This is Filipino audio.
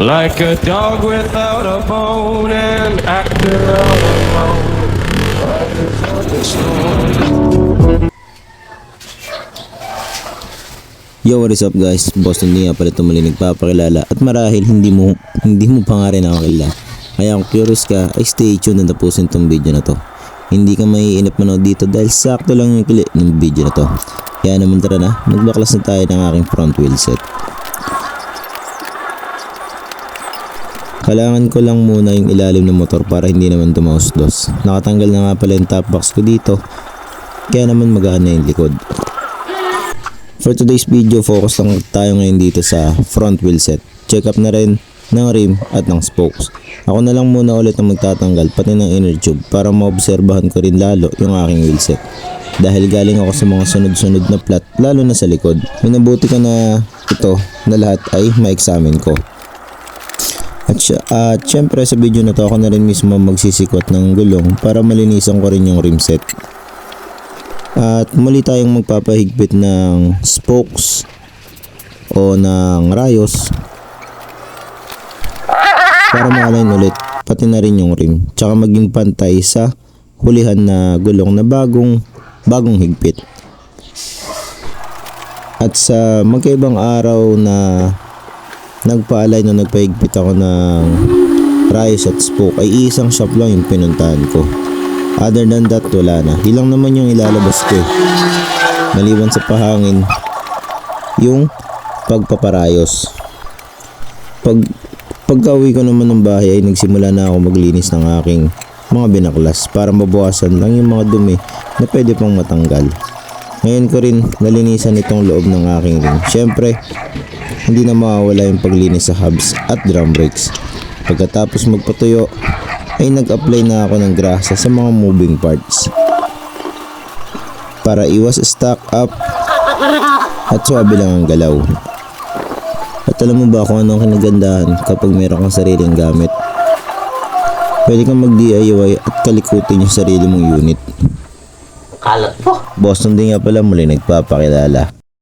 Like a dog without a bone and acting all alone. Yo, what is up guys? Boss hindi nga pala ito muli nagpapakilala at marahil hindi mo pa nga rin ako kilala. Kaya kung curious ka, ay stay tuned na tapusin tong video na to. Hindi ka maiinip manood dito dahil sakto lang yung kili ng video na to. Kaya naman tara na, magbaklas na tayo ng aking front wheel set. Kailangan ko lang muna yung ilalim ng motor para hindi naman tumausdos. Nakatanggal na nga pala yung top box ko dito, kaya naman magaan na yung likod. For today's video, focus lang tayo ngayon dito sa front wheel set. Check up na rin ng rim at ng spokes. Ako na lang muna ulit ang magtatanggal pati ng inner tube para maobserbahan ko rin lalo yung aking wheel set. Dahil galing ako sa mga sunod-sunod na plat lalo na sa likod. Minabuti ko na ito na lahat ay ma-examine ko. At syempre sa video na to ako na rin mismo magsisikot ng gulong para malinisan ko rin yung rim set. At muli tayong magpapahigpit ng spokes o ng rayos para ma-align ulit pati na rin yung rim. Tsaka maging pantay sa hulihan na gulong na bagong higpit. At sa magkaibang araw na nagpa-align o nagpahigpit ako ng rayos at spoke ay isang shop lang yung pinuntahan ko. Other than that, wala na. Ilang naman yung ilalabas ko eh. Maliban sa pahangin, yung pagpaparayos. Pagka-uwi ko naman ng bahay ay nagsimula na ako maglinis ng aking mga binaklas para mabawasan lang yung mga dumi na pwede pang matanggal. Ngayon ko rin nalinisan itong loob ng aking ring. Syempre, hindi na mawawala yung paglinis sa hubs at drum brakes. Pagkatapos magpatuyo, ay nag-apply na ako ng grasa sa mga moving parts para iwas stock up at swabe lang ang galaw. At alam mo ba kung ano ang kinagandahan kapag meron kang sariling gamit? Pwede kang mag-DIY at kalikutin yung sarili mong unit. Kalat po. Boston din nga pala muli nagpapakilala.